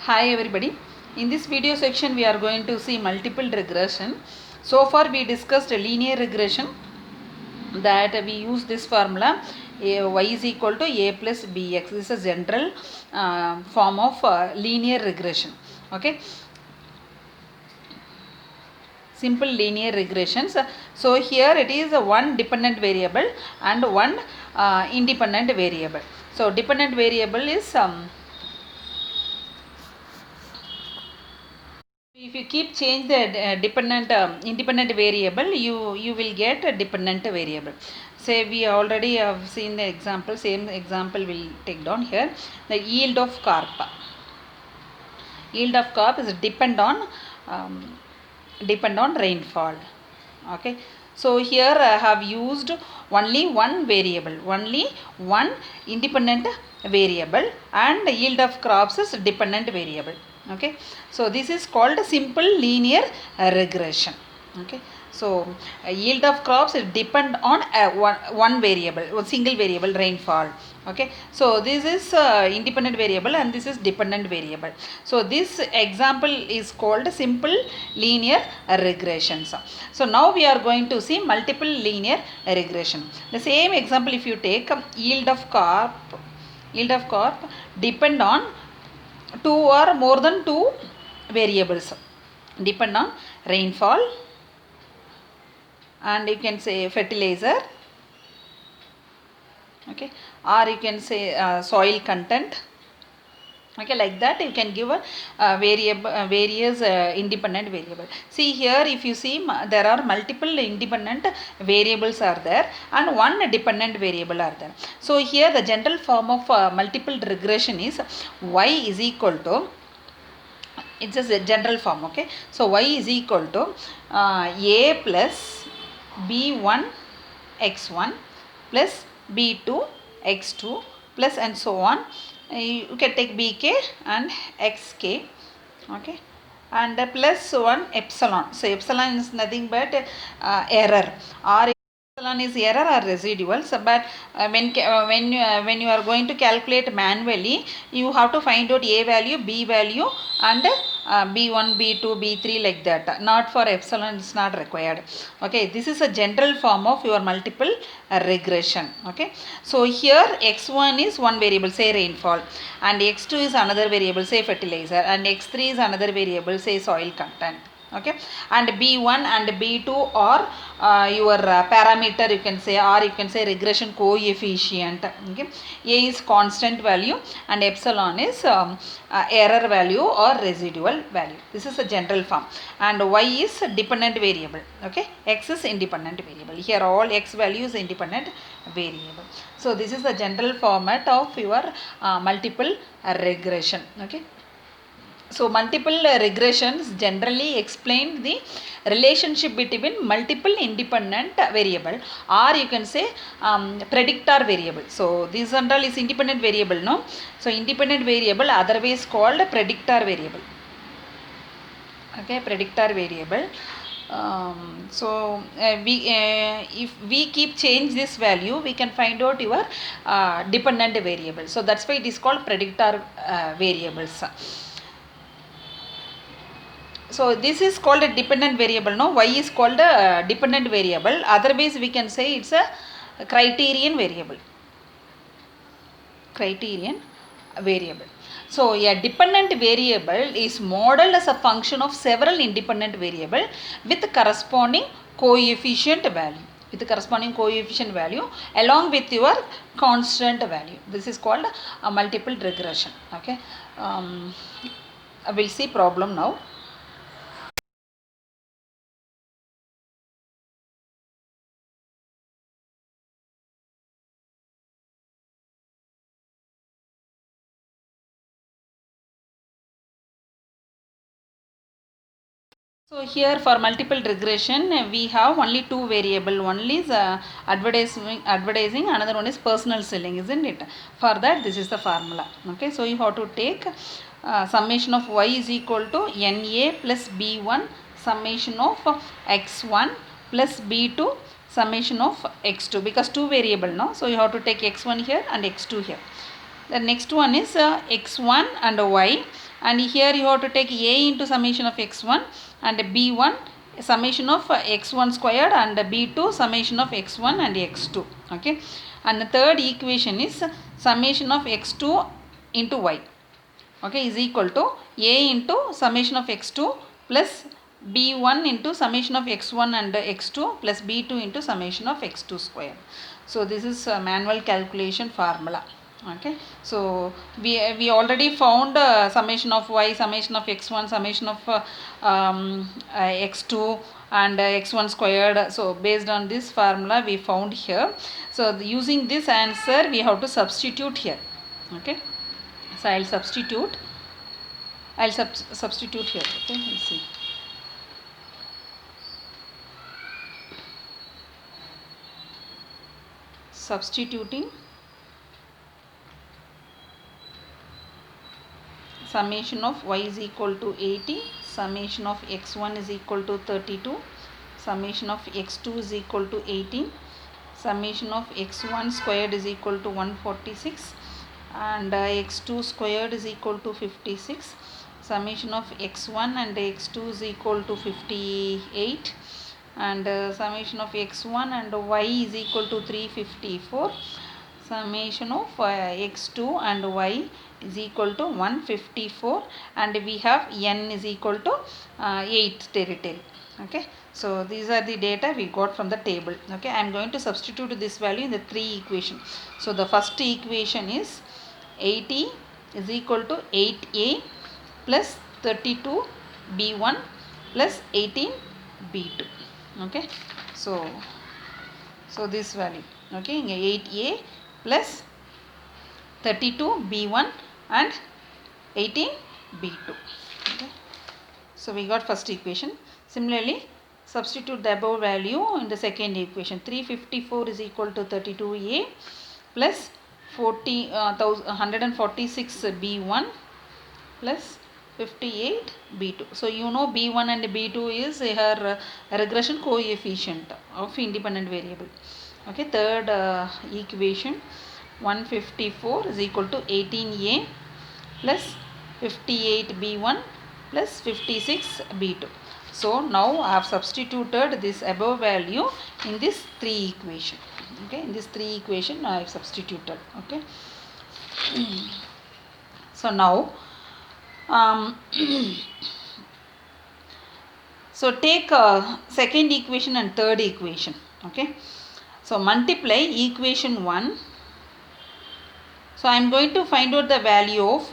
Hi everybody. In this video section we are going to see multiple regression. So far we discussed linear regression, that we use this formula y is equal to a plus bx. This is a general form of linear regression. Okay. Simple linear regressions. So here it is one dependent variable and one independent variable. So dependent variable is if you keep change the dependent independent variable, you will get a dependent variable. Say we already have seen the example, same example we'll take down here. The yield of carp. Yield of carp is depend on rainfall. Okay. So here I have used only one variable, only one independent variable, and the yield of crops is dependent variable. Okay. So this is called simple linear regression. Okay. So yield of crops is depend on one variable, one single variable, rainfall. Okay. So this is independent variable and this is dependent variable. So this example is called simple linear regressions. So now we are going to see multiple linear regression. The same example, if you take yield of carp depend on two or more than two variables, depend on rainfall, and you can say fertilizer, okay, or you can say soil content. Okay, like that you can give a variable, various independent variable. See here, if you see, there are multiple independent variables are there and one dependent variable are there. So here the general form of multiple regression is y is equal to, it's a general form. Okay, so y is equal to a plus b1 x1 plus b2 x2 plus and so on. You can take bk and xk. Okay, and plus 1 epsilon. So epsilon is nothing but error, or epsilon is error or residual. So but when you are going to calculate manually, you have to find out a value, b value, and b1, b2, b3, like that. Not for epsilon, it's not required. Okay, this is a general form of your multiple regression. Okay, so here x1 is one variable, say rainfall, and x2 is another variable, say fertilizer, and x3 is another variable, say soil content. Okay, and b1 and b2 are your parameter, you can say, or you can say regression coefficient. Okay, a is constant value and epsilon is error value or residual value. This is a general form, and y is dependent variable. Okay, x is independent variable. Here all x value is independent variable. So this is the general format of your multiple regression. Okay. So multiple regressions generally explain the relationship between multiple independent variable, or you can say predictor variable. So this general is independent variable, no? So independent variable otherwise called predictor variable. Okay, predictor variable. If we keep change this value, we can find out your dependent variable. So that's why it is called predictor variables. So this is called a dependent variable. No, y is called a dependent variable. Otherwise, we can say it's a criterion variable. Criterion variable. So a dependent variable is modeled as a function of several independent variable with corresponding coefficient value. With the corresponding coefficient value along with your constant value. This is called a multiple regression. Okay. We'll see problem now. So here for multiple regression, we have only two variable. One is advertising, another one is personal selling, isn't it? For that, this is the formula. Okay, so you have to take summation of y is equal to NA plus B1 summation of x1 plus B2 summation of x2, because two variable, no? So you have to take x1 here and x2 here. The next one is x1 and y and here you have to take a into summation of x1 and b1 summation of x1 squared and b2 summation of x1 and x2. Okay, and the third equation is summation of x2 into y, okay, is equal to a into summation of x2 plus b1 into summation of x1 and x2 plus b2 into summation of x2 square. So this is a manual calculation formula. Okay, so we already found summation of y, summation of x1, summation of x2 and x1 squared. So based on this formula we found here. So using this answer we have to substitute here. Okay, so I'll substitute. Substitute here. Okay, let's see. Substituting summation of y is equal to 80, summation of x1 is equal to 32, summation of x2 is equal to 18, summation of x1 squared is equal to 146 and x2 squared is equal to 56, summation of x1 and x2 is equal to 58 and summation of x1 and y is equal to 354, summation of x2 and y is equal to 154 and we have n is equal to 8 territory. Okay, so these are the data we got from the table. Okay, I am going to substitute this value in the three equation. So the first equation is 80 is equal to 8a plus 32b1 plus 18b2. Okay, so this value, okay, 8a plus 32b1 and 18b2. Okay, so we got first equation. Similarly, substitute the above value in the second equation. 354 is equal to 32a plus 146b1 plus 58b2. So you know b1 and b2 is her regression coefficient of independent variable. Okay, third equation, 154 is equal to 18a plus 58b1 plus 56b2. So now I have substituted this above value in this three equation. Okay, in this three equation I have substituted. Okay, so now so take second equation and third equation. Okay, so multiply equation 1. So I am going to find out the value of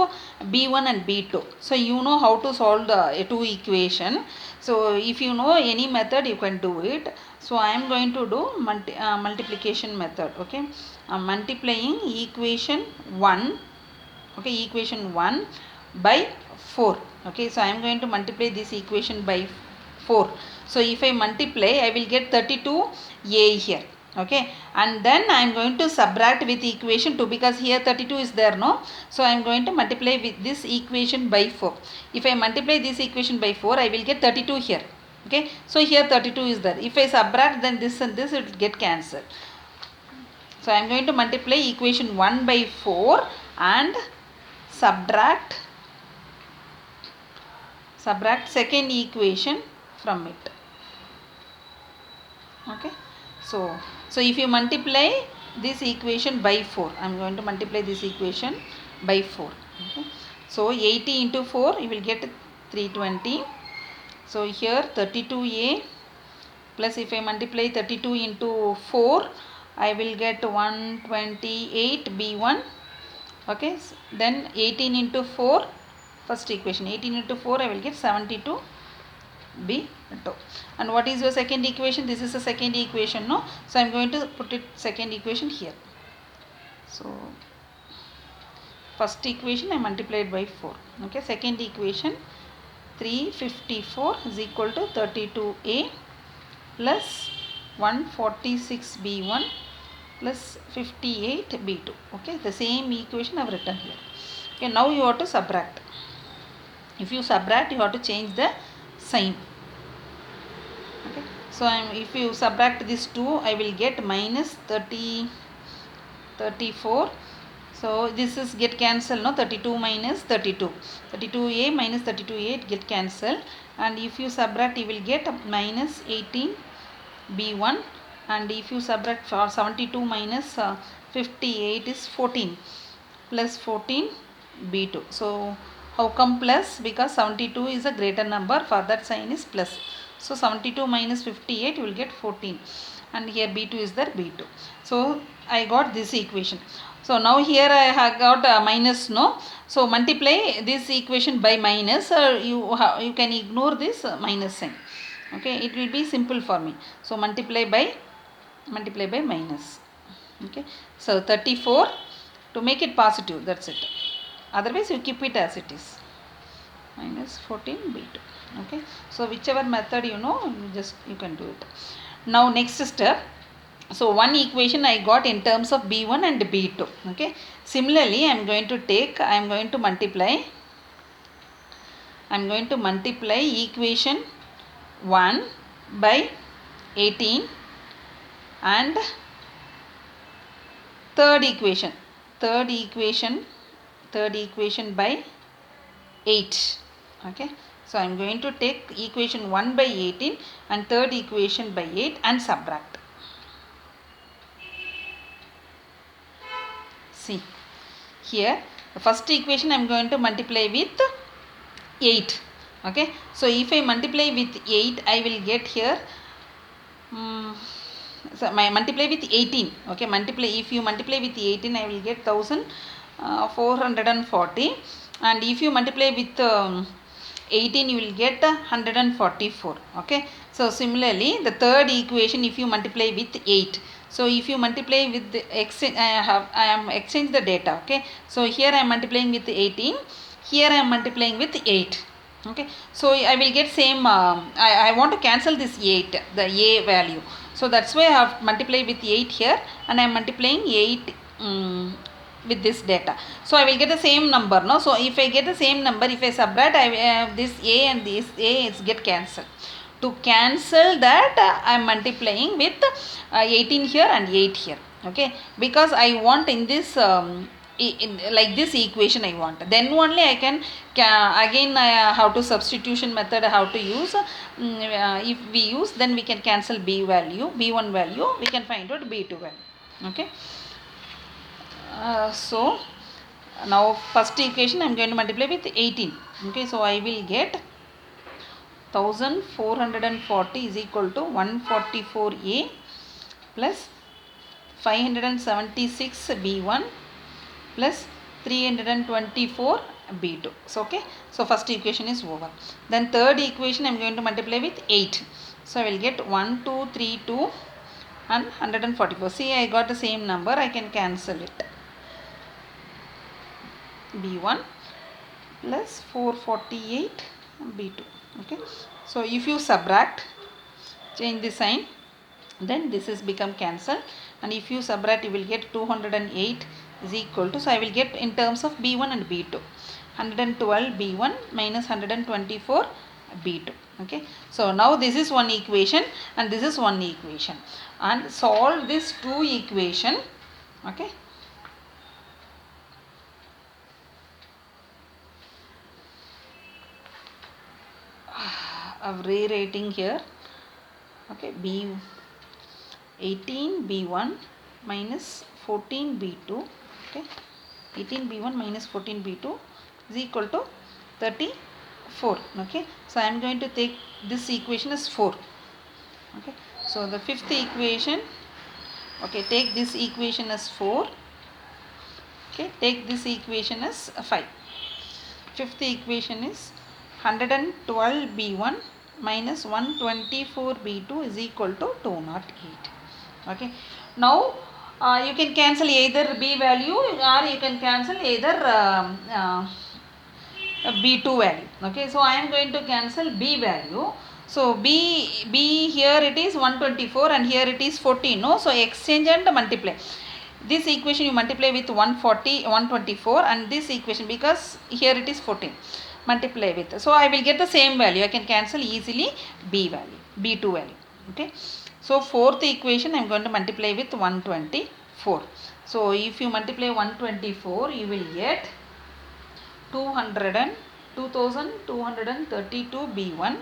b1 and b2. So you know how to solve the two equation. So if you know any method you can do it. So I am going to do multiplication method. Okay, I am multiplying equation 1. Okay, equation 1 by 4. Okay, so I am going to multiply this equation by 4. So if I multiply I will get 32a here. Okay, and then I am going to subtract with equation 2 because here 32 is there, no? So I am going to multiply with this equation by 4. If I multiply this equation by 4 I will get 32 here. Okay, so here 32 is there. If I subtract, then this and this, it will get cancelled. So I am going to multiply equation 1 by 4 and subtract second equation from it. Okay, so if you multiply this equation by 4, I am going to multiply this equation by 4. Okay, so 80 into 4 you will get 320. So here 32a plus if I multiply 32 into 4 I will get 128b1. Okay, then 18 into 4, first equation, 18 into 4 I will get 72b2. And what is your second equation? This is the second equation, no? So I am going to put it second equation here. So first equation I multiplied by 4. Okay, second equation 354 is equal to 32a plus 146b1 plus 58b2. Okay, the same equation I have written here. Okay, now you have to subtract. If you subtract, you have to change the sign. Okay, so if you subtract this 2, I will get minus 34. So this is get cancelled, no? 32 minus 32. 32a minus 32a it get cancelled. And if you subtract, you will get minus 18b1. And if you subtract for 72 minus 58 is 14 plus 14b2. So how come plus? Because 72 is a greater number, for that sign is plus. So 72 minus 58 you will get 14, and here b2 is there, b2. So I got this equation. So now here I have got minus, no? So multiply this equation by minus, or you can ignore this minus sign. Okay, it will be simple for me. So multiply by minus. Okay, so 34 to make it positive, that's it. Otherwise you keep it as it is, minus 14b2. Okay, so whichever method you know, you can do it. Now next step. So one equation I got in terms of b1 and b2. Okay, similarly I am going to multiply equation 1 by 18 and third equation by 8. Okay, so I am going to take equation 1 by 18 and third equation by 8 and subtract. See here, the first equation I am going to multiply with 8. Okay, so if I multiply with 8, I will get here so my multiply with 18. Okay, if you multiply with 18, I will get 1440, and if you multiply with 18, you will get 144. Okay, so similarly the third equation, if you multiply with 8, so if you multiply with the I am exchange the data. Okay, so here I am multiplying with 18, here I am multiplying with 8. Okay, so I will get same I want to cancel this 8, the a value. So that's why I have multiplied with 8 here, and I am multiplying 8 with this data. So I will get the same number, no? So if I get the same number, if I subtract, this a and this a is get cancelled. To cancel that, I am multiplying with 18 here and 8 here. Okay, because I want in this like this equation I want, then only I can again how to substitution method, how to use. If we use, then we can cancel b1 value, we can find out b2 value. Okay, so now first equation I am going to multiply with 18. Okay, so I will get 1440 is equal to 144a plus 576 b1 plus 324 b2. So okay, so first equation is over. Then third equation I am going to multiply with 8. So I will get 1232 and 144. See, I got the same number, I can cancel it. b1 plus 448 b2. Okay, so if you subtract, change the sign, then this is become cancelled, and if you subtract, you will get 208 is equal to, so I will get in terms of b1 and b2, 112 b1 minus 124 b2. Okay, so now this is one equation and this is one equation, and solve this two equation. Okay, of rewriting here. Okay, b18 b1 minus 14 b2. Okay, 18 b1 minus 14 b2 is equal to 34. Okay, so I am going to take this equation as 4. Okay, so the fifth equation, okay, take this equation as 4. Okay, take this equation as 5. Fifth equation is 112 b1 minus 124 b2 is equal to 208. Okay, now you can cancel either b value, or you can cancel either b2 value. Okay, so I am going to cancel b value. So b here it is 124 and here it is 14. No, so exchange and multiply. This equation you multiply with 124, and this equation, because here it is 14, multiply with. So I will get the same value. I can cancel easily b2 value. Okay, so fourth equation I am going to multiply with 124. So if you multiply 124, you will get 2232 B1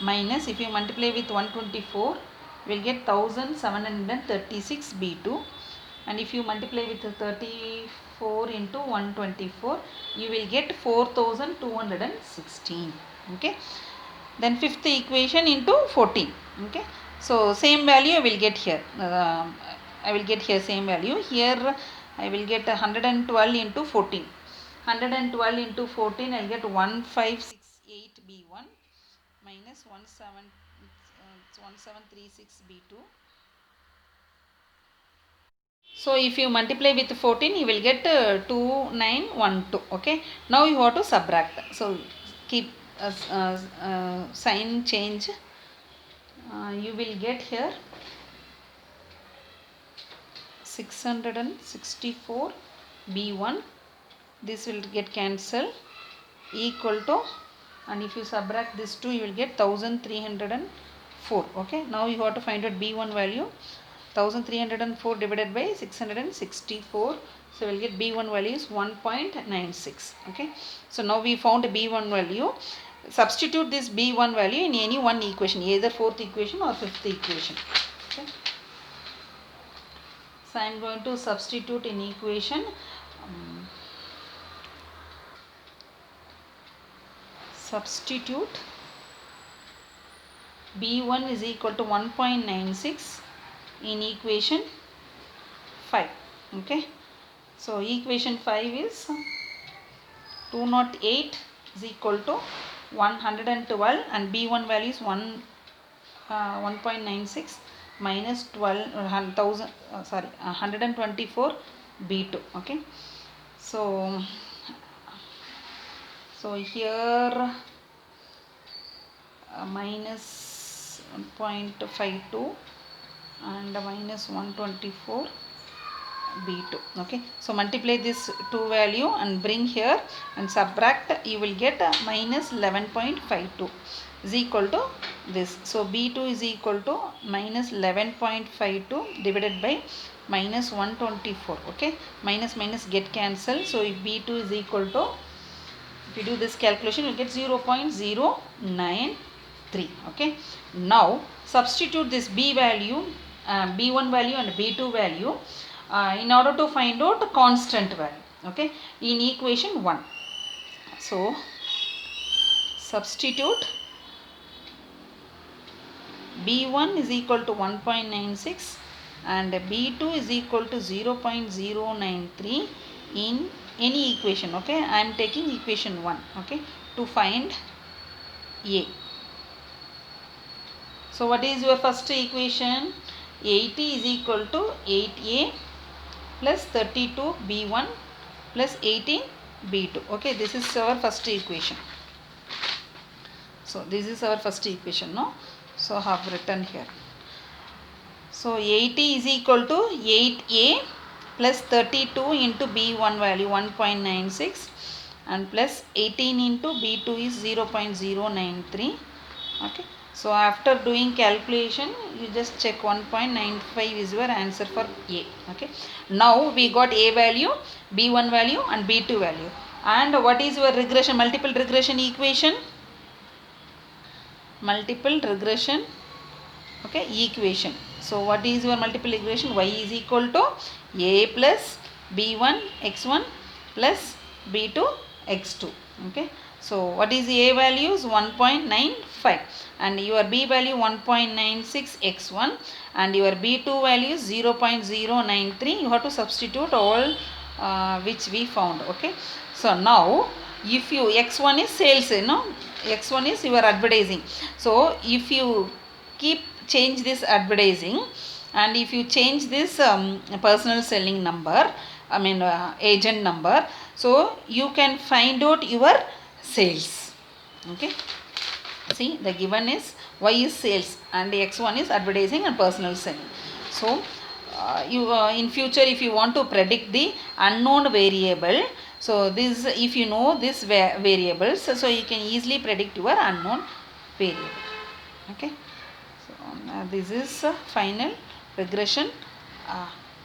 minus, if you multiply with 124, you will get 1736 B2, and if you multiply with 34 into 124, you will get 4216. Okay, then fifth equation into 14. Okay, so same value I will get here. I will get here same value. Here I will get 112 into 14. 112 into 14, I will get 1568 B1 minus 1736 B2. So if you multiply with 14, you will get 2912. Okay, now you have to subtract. So keep sign change. You will get here 664 B1. This will get cancelled, equal to, and if you subtract this 2, you will get 1304. Okay, now you have to find out B1 value. 1304 divided by 664, so we will get B1 value is 1.96. Okay, so now we found B1 value. Substitute this B1 value in any one equation, either fourth equation or fifth equation. Okay, so I am going to substitute in equation. Substitute B1 is equal to 1.96 in equation 5. Okay, so equation 5 is 208 is equal to 112, and B1 value is 1.96 minus 124 B2. Okay, so here minus 1.52 and minus 124 B2. Okay, so multiply this two value and bring here and subtract, you will get minus 11.52 is equal to this. So B2 is equal to minus 11.52 divided by minus 124. Okay, minus minus get cancelled. So if B2 is equal to, if you do this calculation, you will get 0.093. Okay, now substitute this B value, B1 value and B2 value in order to find out constant value. Okay, in equation 1. So substitute B1 is equal to 1.96 and B2 is equal to 0.093 in any equation. Okay, I am taking equation 1. Okay, to find A. So what is your first equation? 80 is equal to 8A plus 32 B1 plus 18 B2. Okay, this is our first equation. So this is our first equation, no? So I have written here. So 80 is equal to 8A plus 32 into B1 value 1.96 and plus 18 into B2 is 0.093. Okay, so after doing calculation, you just check 1.95 is your answer for A. Okay, now we got A value, B1 value and B2 value. And what is your regression, multiple regression equation? Multiple regression, okay, equation. So what is your multiple regression? Y is equal to A plus B1 x1 plus B2 x2. Okay, so what is A value is 1.95 and your B value 1.96 x1 and your B2 value is 0.093. You have to substitute all which we found. Okay, so now if you x1 is sales, x1 is your advertising. So if you change this advertising and if you change this personal selling number, agent number, so you can find out your sales. Okay, see, the given is Y is sales and x1 is advertising and personal selling. So you in future if you want to predict the unknown variable, so this, if you know this variables, so you can easily predict your unknown variable. Okay, so this is final regression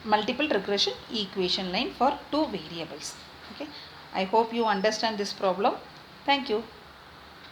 multiple regression equation line for two variables. Okay, I hope you understand this problem. Thank you.